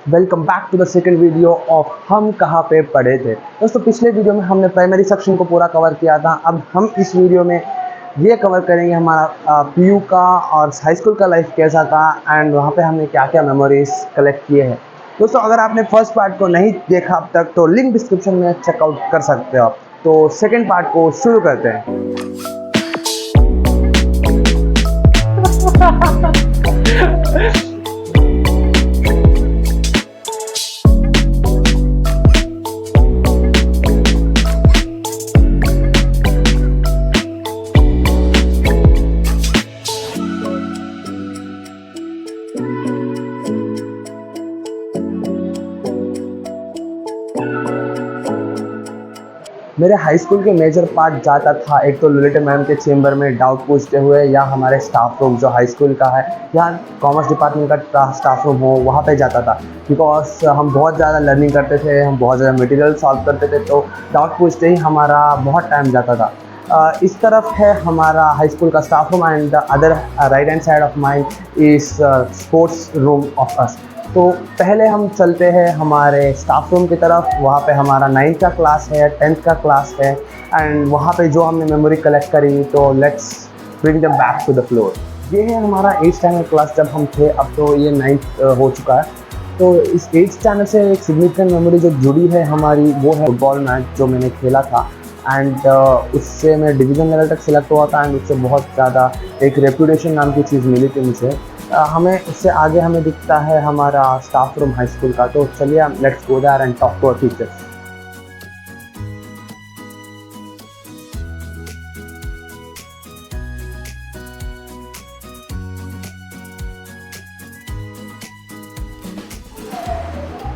Welcome back to the second video of हम कहाँ पे पढ़े थे। दोस्तों पिछले वीडियो में हमने प्राइमरी सेक्शन को पूरा कवर किया था। अब हम इस वीडियो में ये कवर करेंगे हमारा पीयू का और हाई स्कूल का लाइफ कैसा था एंड वहाँ पे हमने क्या क्या मेमोरीज कलेक्ट किए हैं। दोस्तों अगर आपने फर्स्ट पार्ट को नहीं देखा अब तक तो लिंक डिस्क्रिप्शन में चेकआउट कर सकते हो आप। तो सेकेंड पार्ट को शुरू करते हैं। मेरे हाई स्कूल के मेजर पार्ट जाता था एक तो ललिता मैम के चेंबर में डाउट पूछते हुए, या हमारे स्टाफ रूम जो हाई स्कूल का है या कॉमर्स डिपार्टमेंट का स्टाफ रूम हो वहाँ पे जाता था। बिकॉज हम बहुत ज़्यादा लर्निंग करते थे, हम बहुत ज़्यादा मटेरियल सॉल्व करते थे, तो डाउट पूछते ही हमारा बहुत टाइम जाता था। इस तरफ है हमारा हाई स्कूल का staff room and the other right hand side of mind is sports room of us. तो पहले हम चलते हैं हमारे स्टाफ रूम की तरफ। वहाँ पे हमारा 9th का क्लास है, 10th का क्लास है एंड वहाँ पे जो हमने मेमोरी कलेक्ट करी, तो let's bring them back to the floor. ये है हमारा 8th स्टैंडर्ड क्लास जब हम थे, अब तो ये 9th हो चुका है। तो इस 8th स्टैंडर्ड से एक सिग्निफिकेंट मेमोरी जो जुड़ी है हमारी, वो है फुटबॉल मैच जो मैंने खेला था एंड उससे मैं डिवीज़न लेवल तक सिलेक्ट हुआ था एंड उससे बहुत ज़्यादा एक रेपुटेशन नाम की चीज़ मिली थी मुझे। हमें इससे आगे हमें दिखता है हमारा स्टाफ रूम हाई स्कूल का। तो चलिए let's go there and talk to our teachers.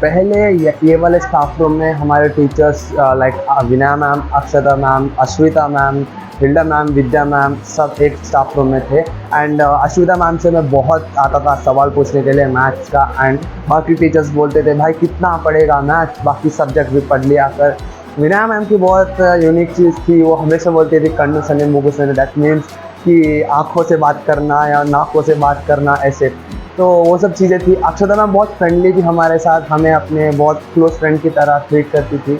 पहले ये वाले स्टाफ रूम में हमारे teachers like Vinay ma'am, Akshata ma'am, Ashwita ma'am, Hilda ma'am, Vidya ma'am, सब एक स्टाफ रूम में थे एंड अश्विता मैम से मैं बहुत आता था सवाल पूछने के लिए मैथ्स का एंड बाकी टीचर्स बोलते थे भाई कितना पढ़ेगा मैथ्स, बाकी सब्जेक्ट भी पढ़ लिया कर। विनय मैम की बहुत यूनिक चीज़ थी, वो हमेशा बोलती थी कन्नू सन्ने मुगु सन्ने, दैट मीन्स कि आँखों से बात करना या नाकों से बात करना ऐसे। तो वो सब चीज़ें थी। अक्षता मैम बहुत फ्रेंडली थी हमारे साथ, हमें अपने बहुत क्लोज फ्रेंड की तरह ट्रीट करती थी।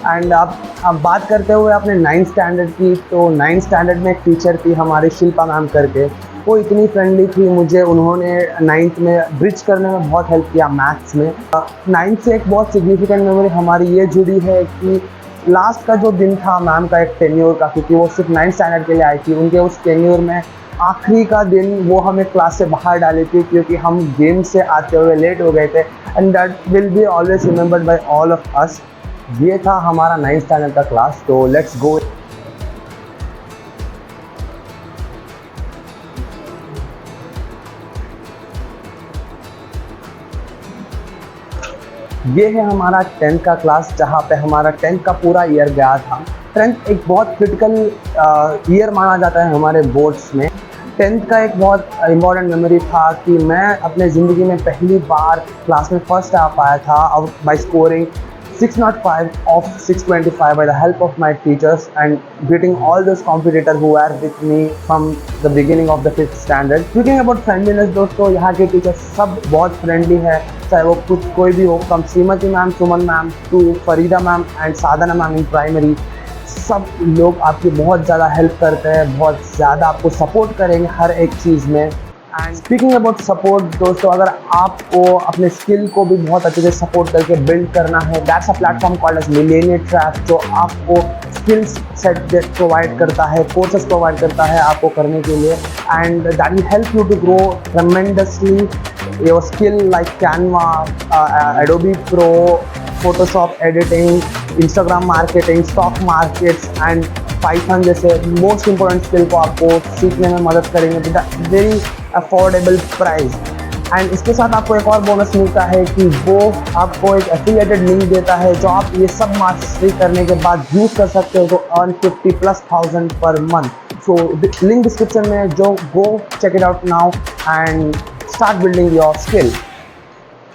एंड अब बात करते हुए अपने 9th स्टैंडर्ड की, तो 9th स्टैंडर्ड में एक टीचर थी हमारी शिल्पा मैम करके। वो इतनी फ्रेंडली थी, मुझे उन्होंने 9th में ब्रिज करने में बहुत हेल्प किया मैथ्स में। 9th से एक बहुत सिग्निफिकेंट मेमोरी हमारी ये जुड़ी है कि लास्ट का जो दिन था मैम का एक टेन्योर का, क्योंकि वो सिर्फ 9th स्टैंडर्ड के लिए आई थी, उनके उस टेन्योर में आखिरी का दिन वो हमें क्लास से बाहर डाली थी क्योंकि हम गेम से आते हुए लेट हो गए थे and that will be always remembered by all of us. ये था हमारा 9th स्टैंडर्ड का क्लास। तो लेट्स गो। ये है हमारा 10th का क्लास जहाँ पे हमारा 10th का पूरा ईयर गया था। 10th एक बहुत क्रिटिकल ईयर माना जाता है हमारे बोर्ड्स में। 10th का एक बहुत इम्पॉर्टेंट मेमोरी था कि मैं अपने ज़िंदगी में पहली बार क्लास में फर्स्ट आ पाया था और bye scoring 605 of 625 by the help of my teachers and beating all those competitors who were with me from the beginning of the 5th standard. Speaking about friendliness दोस्तों, यहाँ के टीचर्स सब बहुत friendly है, चाहे वो कुछ कोई भी हो, from Shrimati ma'am, Suman ma'am to Farida ma'am and Sadhana ma'am in primary. सब लोग आपकी बहुत ज़्यादा हेल्प करते हैं, बहुत ज़्यादा आपको सपोर्ट करेंगे हर एक चीज़ में। एंड स्पीकिंग अबाउट सपोर्ट दोस्तों, अगर आपको अपने स्किल को भी बहुत अच्छे से सपोर्ट करके बिल्ड करना है, that's a platform called as millionaire track, जो आपको स्किल्स सेट प्रोवाइड करता है, कोर्सेस प्रोवाइड करता है आपको करने के लिए and that will help you to grow tremendously your skill like Canva, Adobe pro, Photoshop editing, Instagram marketing, stock markets and Python जैसे मोस्ट इंपॉर्टेंट स्किल को आपको सीखने में मदद करेंगे with very affordable price. And इसके साथ आपको एक और बोनस मिलता है कि वो आपको एक एफिलिएटेड लिंक देता है जो आप ये सब मास्टरी करने के बाद यूज़ कर सकते हो, तो earn 50,000+ per month. So link description में, जो go check it out now and start building your skill.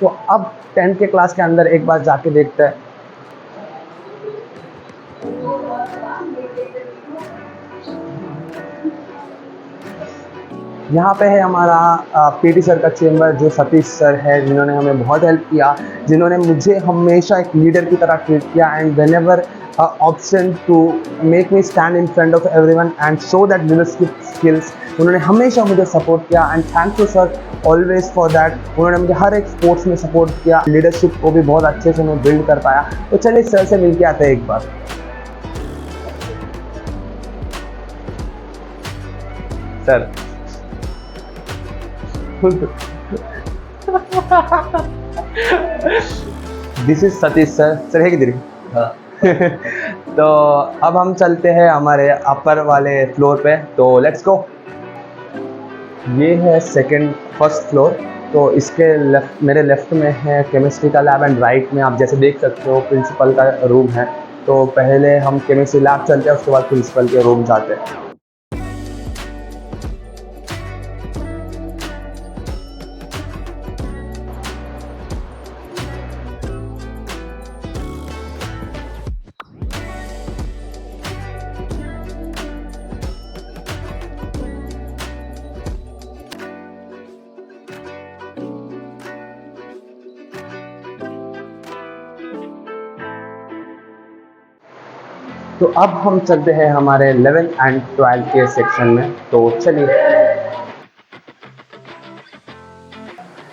तो अब 10th के क्लास के अंदर एक बार जाके देखते हैं। यहाँ पे है हमारा पीटी सर का चेम्बर, जो सतीश सर है, जिन्होंने हमें बहुत हेल्प किया, जिन्होंने मुझे हमेशा एक लीडर की तरह ट्रीट किया and whenever option to make me stand in front of everyone and show that leadership skills, उन्होंने हमेशा मुझे सपोर्ट किया and thank you sir always for that. उन्होंने मुझे हर एक स्पोर्ट्स में सपोर्ट किया, लीडरशिप को भी बहुत अच्छे से मैं बिल्ड कर पाया। तो चलिए सर से मिल के आते हैं एक बार। Sir this is Satish sir. Sir है किधर? हाँ। तो अब हम चलते हैं हमारे अपर वाले फ्लोर पे, तो लेट्स गो। ये है फर्स्ट फ्लोर। तो इसके लेफ्ट, मेरे लेफ्ट में है केमिस्ट्री का लैब एंड राइट में आप जैसे देख सकते हो प्रिंसिपल का रूम है। तो पहले हम केमिस्ट्री लैब चलते हैं, उसके बाद प्रिंसिपल के रूम जाते हैं। तो अब हम चलते हैं हमारे 11th एंड 12th के सेक्शन में। तो चलिए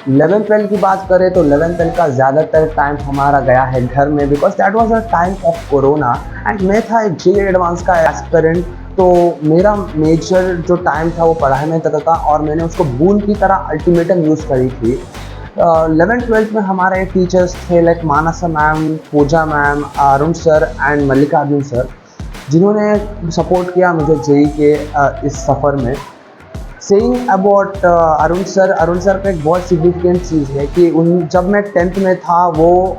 11th 12th की बात करें तो 11th 12th का ज़्यादातर टाइम हमारा गया है घर में, because that was a time of corona and मैं था एक JEE एडवांस का एस्पिरेंट। तो मेरा मेजर जो टाइम था वो पढ़ाई में जाता था और मैंने उसको बूंद की तरह अल्टीमेटम यूज़ करी थी। 11th 12th में हमारे टेचर्स थे like Manasa ma'am, Pooja ma'am, Arun sir and Mallikarjun sir, जिन्होंने सपोर्ट किया मुझे JEE के इस सफ़र में। सेइंग अबाउट अरुण सर का एक बहुत सिग्निफिकेंट चीज़ है कि जब मैं 10th में था वो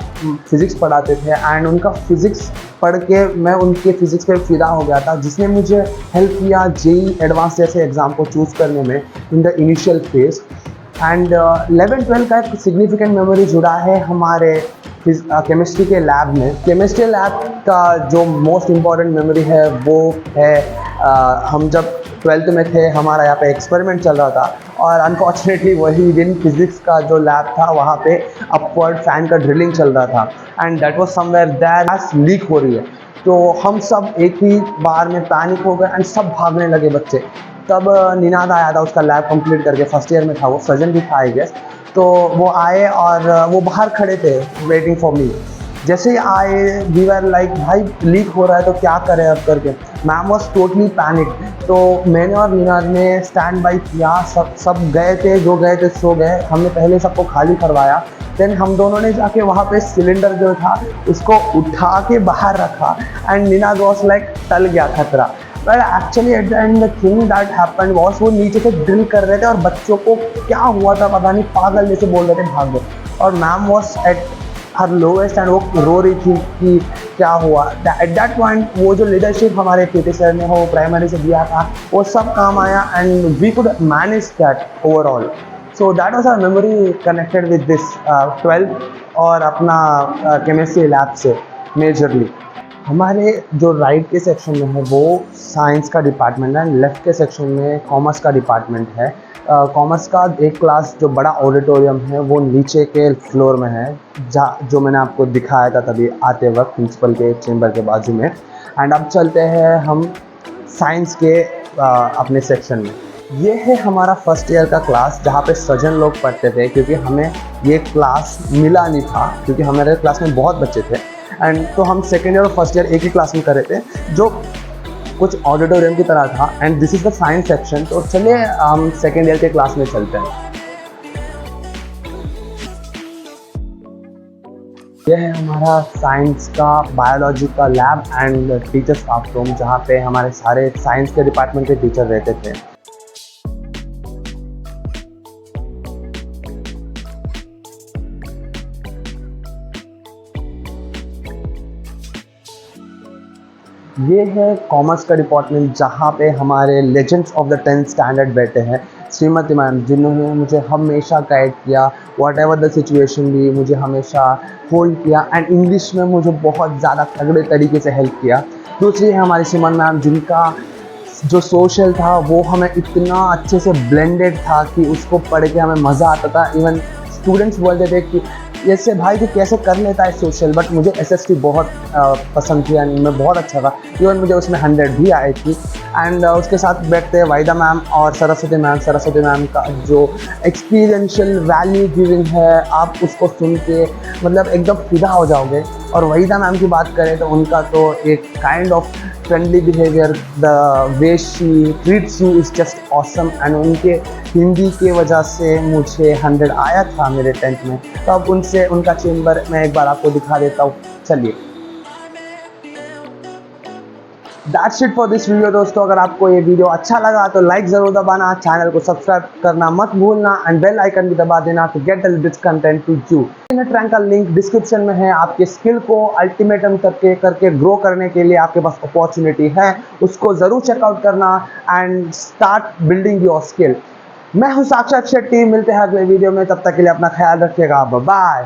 फिज़िक्स पढ़ाते थे एंड उनका फिज़िक्स पढ़ के मैं उनके फिज़िक्स पे फिदा हो गया था, जिसने मुझे हेल्प किया JEE एडवांस जैसे एग्ज़ाम को चूज़ करने में in the initial phase. And 11th 12th का एक सिग्निफिकेंट मेमोरी जुड़ा है हमारे केमिस्ट्री के लैब में। केमिस्ट्री लैब का जो मोस्ट इम्पॉर्टेंट मेमोरी है वो है हम जब 12th में थे, हमारा यहाँ पे एक्सपेरिमेंट चल रहा था और अनफॉर्चुनेटली वही दिन फिज़िक्स का जो लैब था वहाँ पे अपवर्ड फैन का ड्रिलिंग चल रहा था and that was somewhere that gas leak हो रही है। तो हम सब एक ही बार में पैनिक हो गए एंड सब भागने लगे बच्चे। तब निनाद आया था उसका लैब कंप्लीट करके, फर्स्ट ईयर में था वो, सजन भी था आई गेस। तो वो आए और वो बाहर खड़े थे वेटिंग फॉर मी। जैसे ही आए वी वर लाइक भाई लीक हो रहा है तो क्या करें अब करके। Ma'am was totally panic. तो मैंने और निनाद ने स्टैंड बाई किया, सब गए थे, जो गए थे सो गए। हमने पहले सबको खाली करवाया, देन हम दोनों ने जाके वहाँ पे सिलेंडर जो था उसको उठा के बाहर रखा एंड निनाद वॉज लाइक टल गया खतरा। But actually at the end the thing that happened was वो नीचे से ड्रिल कर रहे थे और बच्चों को क्या हुआ था पता नहीं, पागल जैसे बोल रहे थे भागो। और ma'am was at her lowest and वो रो रही थी कि क्या हुआ। एट दैट पॉइंट वो जो लीडरशिप हमारे पीटी सर ने वो प्राइमरी से दिया था वो सब काम आया and we could manage that overall. So that was our memory connected with this 12th और अपना केमिस्ट्री लैब से मेजरली। हमारे जो राइट के सेक्शन में है वो साइंस का डिपार्टमेंट है, लेफ़्ट के सेक्शन में कॉमर्स का डिपार्टमेंट है। कॉमर्स का एक क्लास जो बड़ा ऑडिटोरियम है वो नीचे के फ्लोर में है, जहाँ जो मैंने आपको दिखाया था तभी आते वक्त प्रिंसिपल के चेंबर के बाजू में। एंड अब चलते हैं हम साइंस के अपने सेक्शन में। ये है हमारा फर्स्ट ईयर का क्लास जहाँ पे सजन लोग पढ़ते थे, क्योंकि हमें ये क्लास मिला नहीं था क्योंकि हमारे क्लास में बहुत बच्चे थे एंड तो हम सेकेंड ईयर और फर्स्ट ईयर एक ही क्लास में कर रहे थे जो कुछ ऑडिटोरियम की तरह था। And this is the science section. तो चलिए हम सेकेंड ईयर के क्लास में चलते हैं। यह है हमारा साइंस का बायोलॉजी का lab and teacher staff room, जहाँ पे हमारे सारे साइंस के डिपार्टमेंट के टीचर रहते थे। ये है कॉमर्स का डिपार्टमेंट, जहाँ पे हमारे legends of the 10th standard बैठे हैं, श्रीमती मैम, जिन्होंने मुझे हमेशा गाइड किया, वॉट एवर द सिचुएशन भी मुझे हमेशा होल्ड किया एंड इंग्लिश में मुझे बहुत ज़्यादा तगड़े तरीके से हेल्प किया। दूसरी है हमारी सुमन मैम, जिनका जो सोशल था वो हमें इतना अच्छे से ब्लेंडेड था कि उसको पढ़ के हमें मज़ा आता था। इवन स्टूडेंट्स बोलते थे कि जैसे भाई तू कैसे कर लेता है सोशल, बट मुझे एसएसटी बहुत पसंद थी एंड मैं बहुत अच्छा था। इवन मुझे उसमें 100 भी आई थी। एंड उसके साथ बैठते हैं वाहिदा मैम और सरस्वती मैम। सरस्वती मैम का जो एक्सपीरियंशियल वैल्यू गिविंग है, आप उसको सुन के मतलब एकदम फिदा हो जाओगे। और वहीदा मैम की बात करें तो उनका तो एक kind of friendly behaviour, the way she treats you is just awesome. And उनके हिंदी के वजह से मुझे 100 आया था मेरे 10th में। तो अब उनसे उनका चेम्बर मैं एक बार आपको दिखा देता हूँ, चलिए। That's it for this video दोस्तों। अगर आपको ये वीडियो अच्छा लगा तो लाइक ज़रूर दबाना, चैनल को सब्सक्राइब करना मत भूलना एंड बेल आइकन भी दबा देना to get this content to you. Track का लिंक डिस्क्रिप्शन में है। आपके स्किल को अल्टीमेटम करके ग्रो करने के लिए आपके पास अपॉर्चुनिटी है, उसको ज़रूर चेकआउट करना and start building your skill. मैं हूँ साक्षात शेट्टी, मिलते हैं अगले वीडियो में, तब तक के लिए अपना ख्याल रखिएगा, बाय बाय।